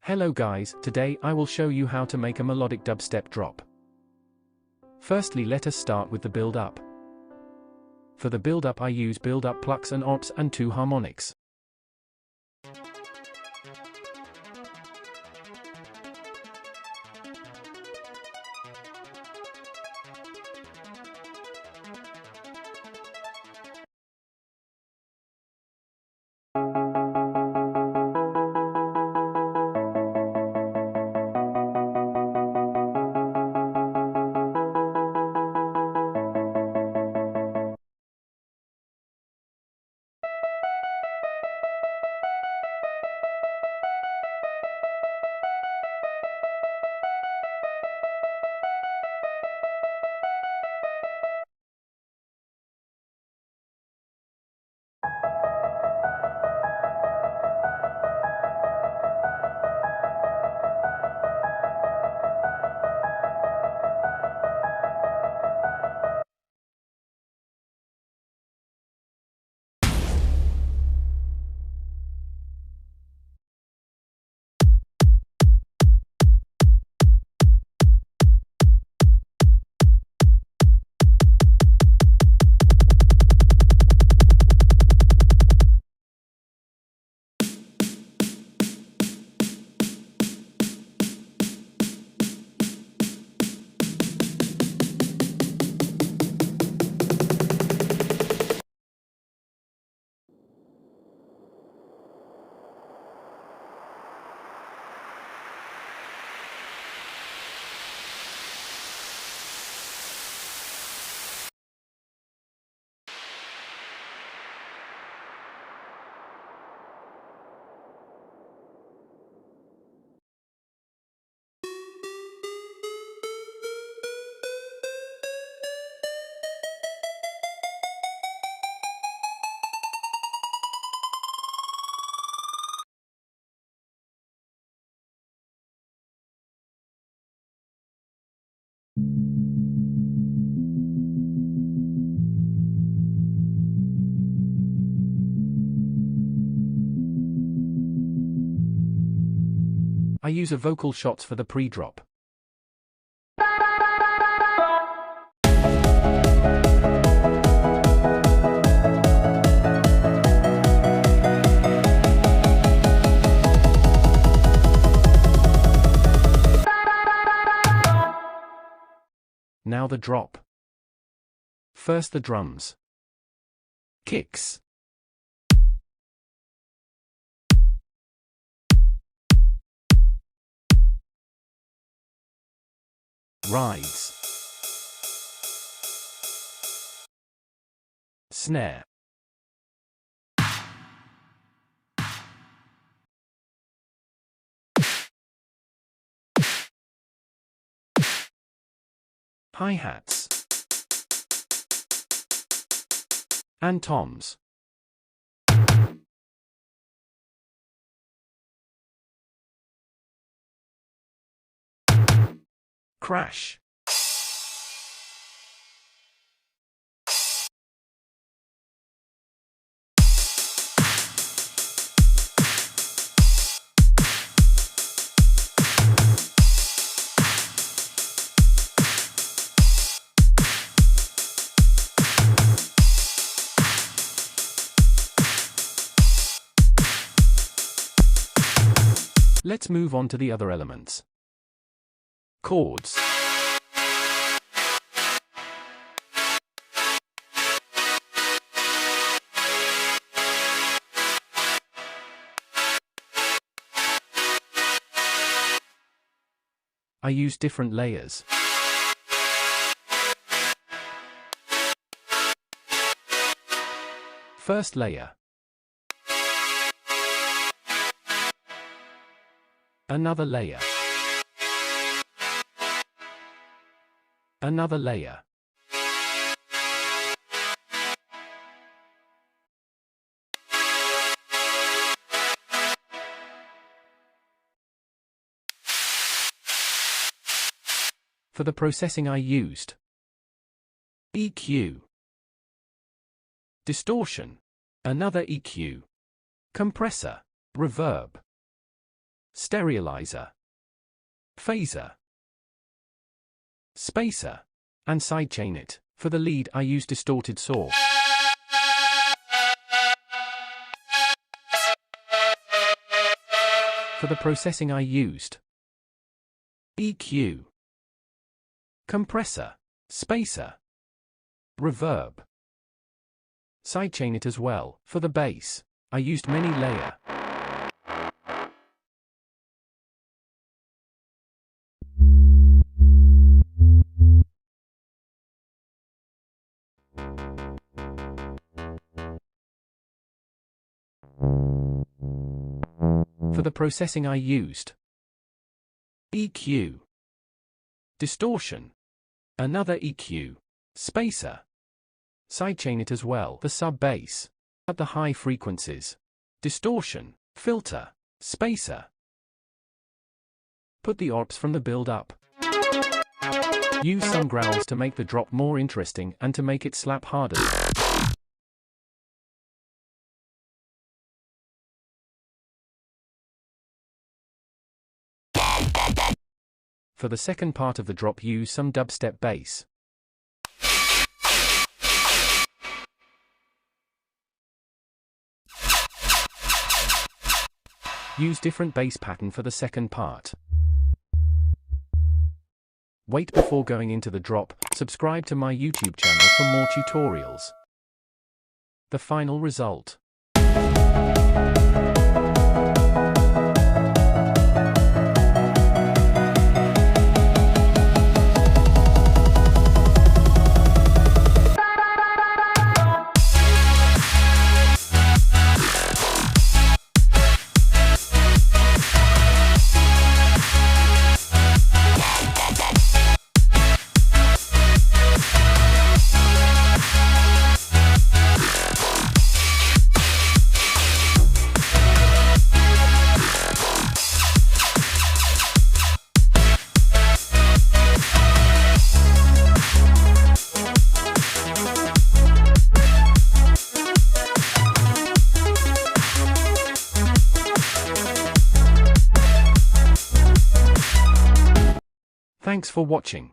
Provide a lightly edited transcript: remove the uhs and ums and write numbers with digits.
Hello guys, today I will show you how to make a melodic dubstep drop. Firstly, let us start with the build-up. For the build-up I use build-up plucks and ops and 2 harmonics. I use a vocal shots for the pre-drop. Now the drop. First the drums. Kicks. Rides. Snare. Hi-hats. And toms. Crash. Let's move on to the other elements. Chords. I use different layers. First layer. Another layer. Another layer. For the processing I used EQ, distortion, another EQ, compressor, reverb, sterilizer, phaser, spacer, and sidechain it. For the lead I use distorted saw. For the processing I used EQ, compressor, spacer, reverb. Sidechain it as well. For the bass, I used many layer. For the processing I used EQ, distortion, another EQ, spacer. Sidechain it as well. The sub-bass, at the high frequencies, distortion, filter, spacer. Put the ops from the build-up. Use some growls to make the drop more interesting and to make it slap harder. For the second part of the drop, use some dubstep bass. Use different bass pattern for the second part. Wait before going into the drop. Subscribe to my YouTube channel for more tutorials. The final result. Thanks for watching.